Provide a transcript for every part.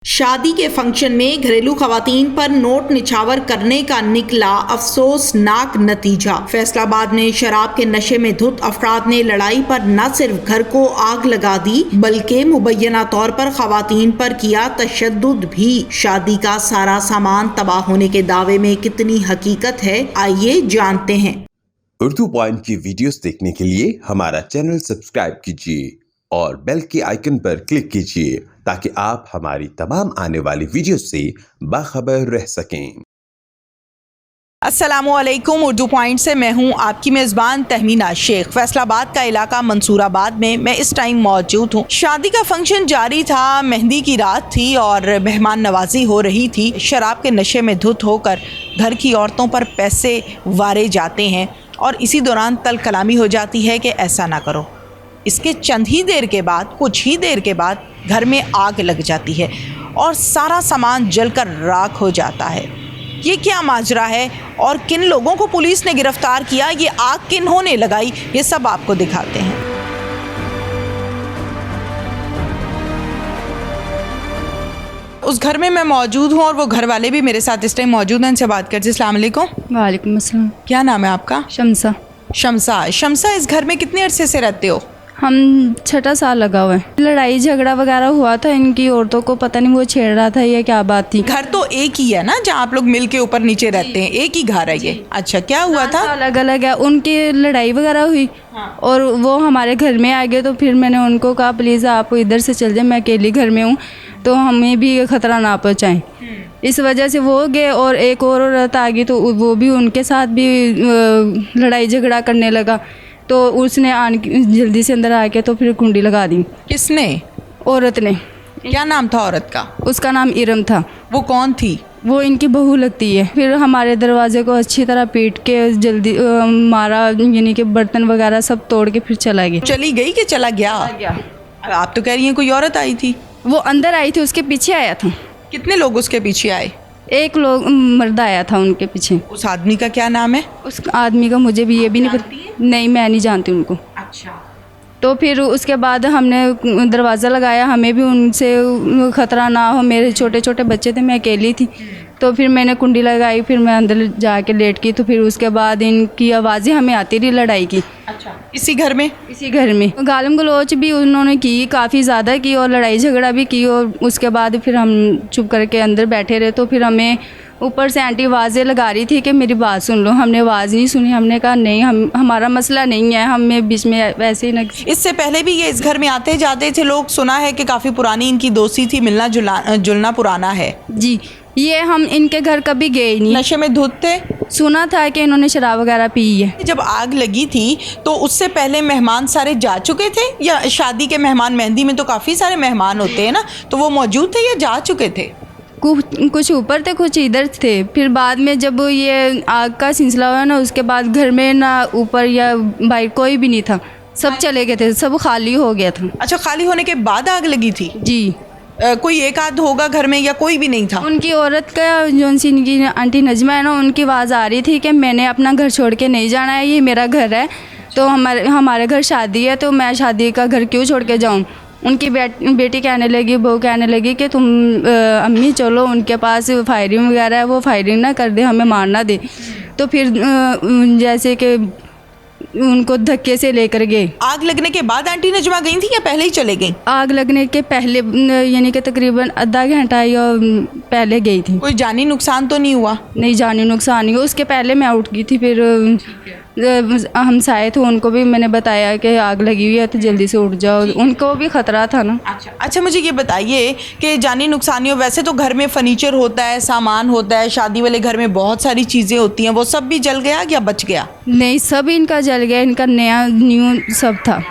शादी के फंक्शन में घरेलू खवातीन पर नोट निछावर करने का निकला अफसोसनाक नतीजा। फैसलाबाद में शराब के नशे में धुत अफराद ने लड़ाई पर न सिर्फ घर को आग लगा दी बल्कि मुबैना तौर पर खवातीन पर किया तशद्दुद भी। शादी का सारा सामान तबाह होने के दावे में कितनी हकीकत है, आइए जानते हैं। उर्दू पॉइंट की वीडियोस देखने के लिए हमारा चैनल सब्सक्राइब कीजिए और बेल के आइकन पर क्लिक कीजिए ताकि आप हमारी तमाम आने वाली वीडियो से बाखबर रह सकें। अस्सलामुअलैकुम, उर्दू पॉइंट से मैं हूं आपकी मेज़बान तहमीना शेख। फैसलाबाद का इलाका मंसूराबाद में मैं इस टाइम मौजूद हूं। शादी का फंक्शन जारी था, मेहंदी की रात थी और मेहमान नवाजी हो रही थी। शराब के नशे में धुत होकर घर की औरतों पर पैसे वारे जाते हैं और इसी दौरान तल कलामी हो जाती है कि ऐसा ना करो। इसके चंद ही देर के बाद, कुछ ही देर के बाद घर में आग लग जाती है और सारा सामान जलकर राख हो जाता है। ये क्या माजरा है और किन लोगों को पुलिस ने गिरफ्तार किया, ये आग किन्होंने लगाई, ये सब आपको दिखाते हैं। उस घर में मैं मौजूद हूँ और वो घर वाले भी मेरे साथ इस टाइम मौजूद हैं। इनसे बात करते। अस्सलाम वालेकुम। वालेकुम अस्सलाम। क्या नाम है आपका? शमसा। शमसा, इस घर में कितने अरसे से रहते हो? हम 6 साल लगा हुआ है। लड़ाई झगड़ा वगैरह हुआ था, इनकी औरतों को पता नहीं वो छेड़ रहा था या क्या बात थी। घर तो एक ही है ना जहाँ आप लोग मिल के ऊपर नीचे रहते हैं, एक ही घर है ये? अच्छा, क्या हुआ था? अलग अलग है। उनकी लड़ाई वगैरह हुई और वो हमारे घर में आ गए, तो फिर मैंने उनको कहा प्लीज़ आप इधर से चल जाए, मैं अकेली घर में हूँ तो हमें भी खतरा ना पहुँचाएँ। इस वजह से वो गए और एक और औरत आ गई तो वो भी उनके साथ भी लड़ाई झगड़ा करने लगा, तो उसने जल्दी से अंदर आके तो फिर कुंडी लगा दी। किसने? औरत ने। क्या नाम था औरत का? उसका नाम इरम था। वो कौन थी? वो इनकी बहू लगती है। फिर हमारे दरवाजे को अच्छी तरह पीट के जल्दी मारा, यानी कि बर्तन वगैरह सब तोड़ के फिर चला गया। चली गई कि चला गया? आप तो कह रही हैं कोई औरत आई थी। वो अंदर आई थी, उसके पीछे आया था। कितने लोग उसके पीछे आए? एक लोग मर्द आया था उनके पीछे। उस आदमी का क्या नाम है? उस आदमी का मुझे भी ये भी नहीं पता। नहीं, मैं नहीं जानती उनको। अच्छा। तो फिर उसके बाद हमने दरवाज़ा लगाया, हमें भी उनसे ख़तरा ना हो। मेरे छोटे छोटे बच्चे थे, मैं अकेली थी, तो फिर मैंने कुंडी लगाई, फिर मैं अंदर जाके लेट की। तो फिर उसके बाद इनकी आवाज़ें हमें आती रही लड़ाई की। अच्छा, इसी घर में? इसी घर में गालम गलोच भी उन्होंने की, काफ़ी ज़्यादा की और लड़ाई झगड़ा भी की। और उसके बाद फिर हम चुप करके अंदर बैठे रहे। तो फिर हमें ऊपर से आंटी आवाज़ें लगा रही थी कि मेरी बात सुन लो। हमने आवाज़ नहीं सुनी। हमने कहा नहीं, हमारा मसला नहीं है, हमें बीच में वैसे ही न। इससे पहले भी ये इस घर में आते जाते थे लोग? सुना है कि काफ़ी पुरानी इनकी दोस्ती थी, मिलना जुलना पुराना है। जी, ये हम इनके घर कभी गए नहीं। नशे में धुत थे? सुना था कि इन्होंने शराब वगैरह पी है। जब आग लगी थी तो उससे पहले मेहमान सारे जा चुके थे या शादी के मेहमान? मेहंदी में तो काफ़ी सारे मेहमान होते हैं ना, तो वो मौजूद थे या जा चुके थे? कुछ ऊपर थे, कुछ इधर थे। फिर बाद में जब ये आग का सिलसिला हुआ ना, उसके बाद घर में ना ऊपर या बाहर कोई भी नहीं था, सब चले गए थे, सब खाली हो गया था। अच्छा, खाली होने के बाद आग लगी थी? जी। कोई एक आध होगा घर में या कोई भी नहीं था? उनकी औरत का जो सी इनकी आंटी नजमा है ना, उनकी आवाज़ आ रही थी कि मैंने अपना घर छोड़ के नहीं जाना है, ये मेरा घर है, तो हमारे घर शादी है, तो मैं शादी का घर क्यों छोड़ के जाऊँ। उनकी बेटी कहने लगी, बहू कहने लगी कि तुम अम्मी चलो, उनके पास फायरिंग वगैरह है, वो फायरिंग ना कर दे, हमें मारना दे। तो फिर जैसे कि उनको धक्के से लेकर गए। आग लगने के बाद आंटी नजमा गई थी या पहले ही चले गई? आग लगने के पहले, यानी कि तकरीबन आधा घंटा या पहले गई थी। कोई जानी नुकसान तो नहीं हुआ? नहीं, जानी नुकसान नहीं हुआ। उसके पहले मैं उठ गई थी। फिर हमसाए थे, उनको भी मैंने बताया कि आग लगी हुई है तो जल्दी से उठ जाओ, उनको भी ख़तरा था ना। अच्छा, मुझे ये बताइए कि जानी नुकसान नहीं हो, वैसे तो घर में फर्नीचर होता है, सामान होता है, शादी वाले घर में बहुत सारी चीज़ें होती हैं, वो सब भी जल गया या बच गया? नहीं, सब इनका जल गया। इनका न्यू सब था।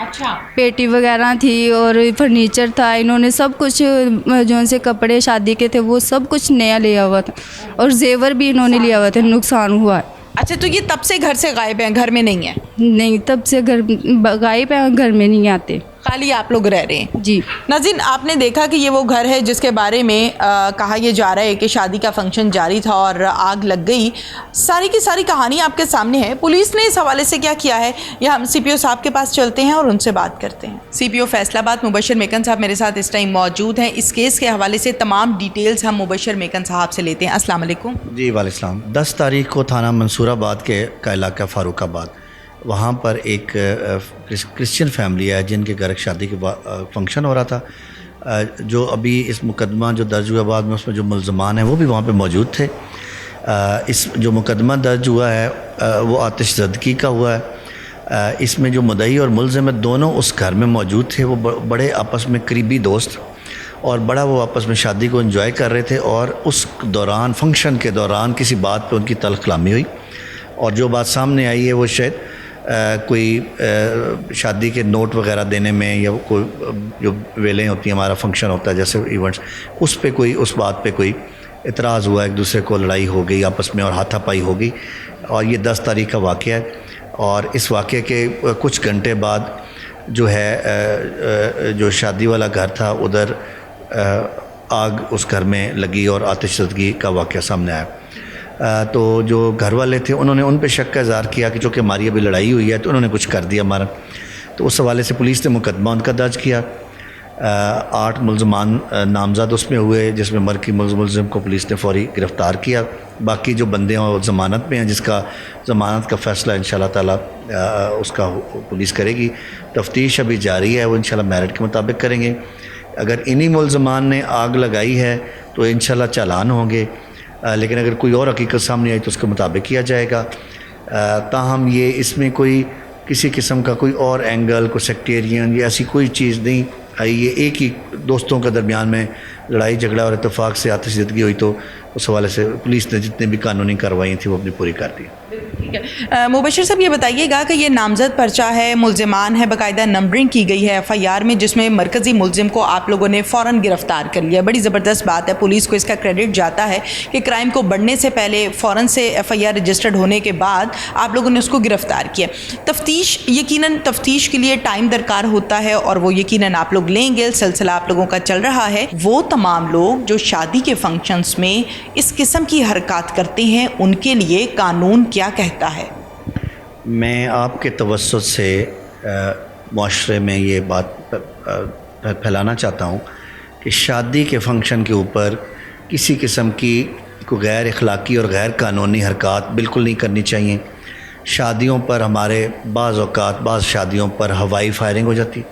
अच्छा। पेटी वगैरह थी और फर्नीचर था। इन्होंने सब कुछ जो से कपड़े शादी के थे वो सब कुछ नया लिया हुआ था और जेवर भी इन्होंने लिया हुआ था। नुकसान हुआ है। अच्छा, तो ये तब से घर से गायब हैं, घर में नहीं है? नहीं, तब से घर गायब हैं, घर में नहीं आते। खाली आप लोग रह रहे हैं। जी। नाज़रीन, आपने देखा कि ये वो घर है जिसके बारे में कहा यह जा रहा है कि शादी का फंक्शन जारी था और आग लग गई। सारी की सारी कहानी आपके सामने है। पुलिस ने इस हवाले से क्या किया है, यह हम CPO साहब के पास चलते हैं और उनसे बात करते हैं। CPO फैसलाबाद मुबशर मेकन साहब मेरे साथ इस टाइम मौजूद हैं। इस केस के हवाले से तमाम डिटेल्स हम मुबशर मेकन साहब से लेते हैं। अस्सलाम वालेकुम। जी वालेकुम। 10 तारीख को थाना मंसूराबाद का इलाका फ़ारूकाबाद, वहाँ पर एक क्रिश्चियन फैमिली है जिनके घर शादी के फंक्शन हो रहा था। जो अभी इस मुकदमा जो दर्ज हुआ बाद में, उसमें जो मुल्ज़मान हैं वो भी वहाँ पे मौजूद थे। इस जो मुकदमा दर्ज हुआ है वो आतिश ज़दगी का हुआ है। इसमें जो मुद्दई और मुल्ज़िम दोनों उस घर में मौजूद थे। वो बड़े आपस में करीबी दोस्त और बड़ा वो आपस में शादी को एंजॉय कर रहे थे और उस दौरान, फंक्शन के दौरान किसी बात पे उनकी तल्ख़ कलामी हुई और जो बात सामने आई है वो शायद कोई शादी के नोट वगैरह देने में या कोई जो वेलें होती हैं, हमारा फंक्शन होता है जैसे इवेंट्स, उस पे कोई, उस बात पे कोई इतराज़ हुआ, एक दूसरे को लड़ाई हो गई आपस में और हाथापाई हो गई। और ये 10 तारीख का वाक़या है और इस वाक़े के कुछ घंटे बाद जो है जो शादी वाला घर था उधर आग उस घर में लगी और आतिशज़दगी का वाक़या सामने आया। तो जो घर वाले थे उन्होंने उन पे शक का इज़हार किया कि चूँकि हमारी अभी लड़ाई हुई है तो उन्होंने कुछ कर दिया हमारा। तो उस हवाले से पुलिस ने मुकदमा उनका दर्ज किया। 8 मुल्ज़मान नामज़द उसमें हुए, जिसमें मरकी मुल्ज़िम को पुलिस ने फ़ौरी गिरफ़्तार किया। बाकी जो बंदे हैं वो ज़मानत में हैं, जिसका ज़मानत का फ़ैसला इंशाल्लाह ताला उसका पुलिस करेगी। तफ्तीश अभी जारी है, वो इंशाल्लाह मेरिट के मुताबिक करेंगे। अगर इन्हीं मुल्ज़मान ने आग लगाई है तो इंशाल्लाह चालान होंगे, लेकिन अगर कोई और हकीकत सामने आई तो उसके मुताबिक किया जाएगा। ताहम ये इसमें कोई किसी किस्म का कोई और एंगल, कोई सेक्टेरियन या ऐसी कोई चीज़ नहीं आई। ये एक ही दोस्तों के दरमियान में लड़ाई झगड़ा और इत्तेफाक से आतिशज़दगी हुई, तो उस हवाले से पुलिस ने जितने भी कानूनी कार्रवाई थी वो अपनी पूरी कर दी। ठीक है, मुबशर साहब ये बताइएगा कि ये नामज़द पर्चा है, मुल्ज़िमान है, बाकायदा नंबरिंग की गई है FIR में, जिसमें मरकज़ी मुल्ज़िम को आप लोगों ने फ़ौरन गिरफ़्तार कर लिया। बड़ी ज़बरदस्त बात है, पुलिस को इसका क्रेडिट जाता है कि क्राइम को बढ़ने से पहले फ़ौरन से FIR रजिस्टर्ड होने के बाद आप लोगों ने उसको गिरफ़्तार किया। तफ्तीश, यकीनन तफ्तीश के लिए टाइम दरकार होता है और वो यकीनन आप लोग लेंगे, सिलसिला आप लोगों का चल रहा है। वो तमाम लोग जो शादी के फंक्शंस में इस किस्म की हरकत करते हैं उनके लिए कानून क्या कहता है? मैं आपके तवज्जुह से माशरे में ये बात फैलाना चाहता हूँ कि शादी के फंक्शन के ऊपर किसी किस्म की कोई गैर अखलाकी और गैर कानूनी हरकत बिल्कुल नहीं करनी चाहिए। शादियों पर हमारे बाज़ औक़ात बाज़ शादियों पर हवाई फायरिंग हो जाती।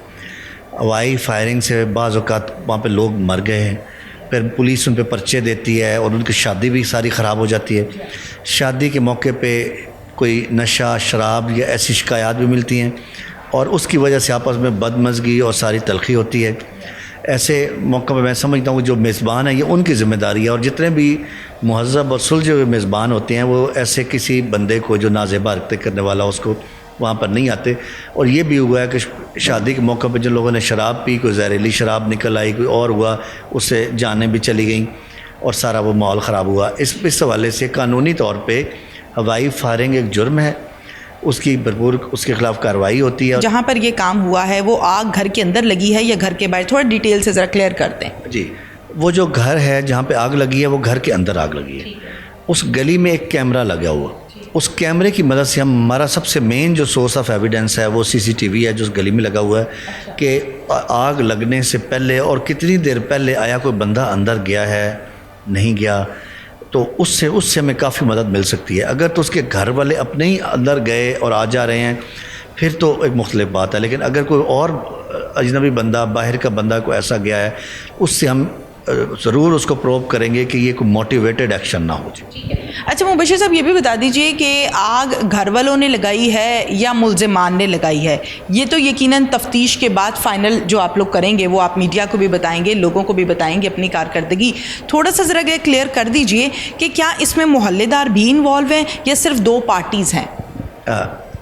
हवाई फायरिंग से बाज़ औक़ात वहाँ पे लोग मर गए हैं, फिर पुलिस उन पे पर्चे देती है और उनकी शादी भी सारी ख़राब हो जाती है। शादी के मौके पे कोई नशा, शराब या ऐसी शिकायत भी मिलती हैं और उसकी वजह से आपस में बदमज़गी और सारी तलख़ी होती है। ऐसे मौक़ों पर मैं समझता हूँ कि जो मेज़बान है ये उनकी ज़िम्मेदारी है और जितने भी मुहज़्ज़ब और सुलझे हुए मेज़बान होते हैं वो ऐसे किसी बंदे को जो नाज़ेबा हरकतें करने वाला उसको वहाँ पर नहीं आते। और ये भी हुआ है कि शादी के मौके पर जिन लोगों ने शराब पी, कोई जहरीली शराब निकल आई, कोई और हुआ, उससे जानें भी चली गई और सारा वो माहौल ख़राब हुआ। इस हवाले से कानूनी तौर पर हवाई फायरिंग एक जुर्म है, उसकी भरपूर उसके ख़िलाफ़ कार्रवाई होती है। जहाँ पर ये काम हुआ है वो आग घर के अंदर लगी है या घर के बाहर? थोड़ा डिटेल से ज़रा क्लियर करते हैं। जी, वो जो घर है जहाँ पे आग लगी है वो घर के अंदर आग लगी है। उस गली में एक कैमरा लगा हुआ, उस कैमरे की मदद से हमारा सबसे मेन जो सोर्स ऑफ एविडेंस है वो CCTV है जो उस गली में लगा हुआ है कि आग लगने से पहले और कितनी देर पहले आया कोई बंदा अंदर गया है, नहीं गया, तो उससे हमें काफ़ी मदद मिल सकती है। अगर तो उसके घर वाले अपने ही अंदर गए और आ जा रहे हैं फिर तो एक मुख्तलिफ बात है, लेकिन अगर कोई और अजनबी बंदा, बाहर का बंदा कोई ऐसा गया है, उससे हम ज़रूर उसको प्रूव करेंगे कि ये कोई मोटिवेटेड एक्शन ना हो जाए। अच्छा मुबशर साहब, ये भी बता दीजिए कि आग घर वालों ने लगाई है या मुल्ज़िमान ने लगाई है? ये तो यकीनन तफ्तीश के बाद फ़ाइनल जो आप लोग करेंगे वो आप मीडिया को भी बताएंगे, लोगों को भी बताएंगे अपनी कारकर्दगी। थोड़ा सा ज़रा क्लियर कर दीजिए कि क्या इसमें मोहल्लेदार भी इन्वॉल्व हैं या सिर्फ 2 पार्टीज़ हैं?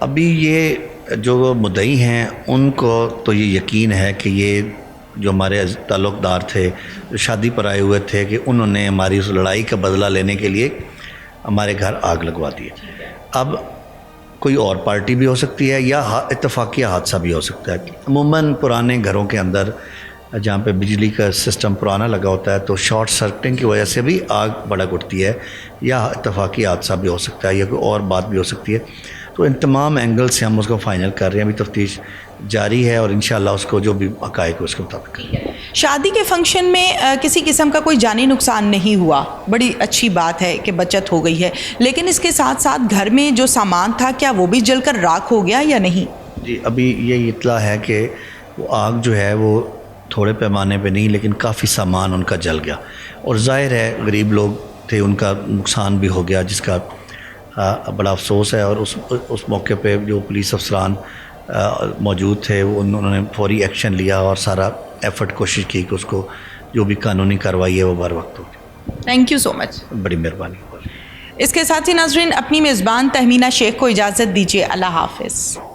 अभी ये जो मुद्दई हैं उनको तो ये यकीन है कि ये जो हमारे ताल्लुक़दार थे, जो शादी पर आए हुए थे, कि उन्होंने हमारी उस लड़ाई का बदला लेने के लिए हमारे घर आग लगवा दी। अब कोई और पार्टी भी हो सकती है या इत्तफाकिया हादसा भी हो सकता है। अमूमन पुराने घरों के अंदर जहाँ पे बिजली का सिस्टम पुराना लगा होता है तो शॉर्ट सर्किटिंग की वजह से भी आग भड़क उठती है, या इत्तफाकी हादसा भी हो सकता है, या कोई और बात भी हो सकती है। तो इन तमाम एंगल से हम उसको फाइनल कर रहे हैं, अभी तफ्तीश जारी है और इंशाल्लाह उसको जो भी हक़ाइक़ उसके मुताबिक। शादी के फंक्शन में किसी किस्म का कोई जानी नुकसान नहीं हुआ, बड़ी अच्छी बात है कि बचत हो गई है, लेकिन इसके साथ साथ घर में जो सामान था क्या वो भी जलकर राख हो गया या नहीं? जी, अभी ये इत्तला है कि वो आग जो है वो थोड़े पैमाने पे नहीं लेकिन काफ़ी सामान उनका जल गया, और ज़ाहिर है गरीब लोग थे, उनका नुकसान भी हो गया, जिसका बड़ा अफसोस है। और उस मौके पे जो पुलिस अफसरान मौजूद थे उन्होंने फौरी एक्शन लिया और सारा एफर्ट कोशिश की कि उसको जो भी कानूनी कार्रवाई है वो बर वक्त हो। थैंक यू सो मच, बड़ी मेहरबानी। इसके साथ ही नाज़रीन अपनी मेज़बान तहमीना शेख को इजाज़त दीजिए। अल्लाह हाफ़िज़।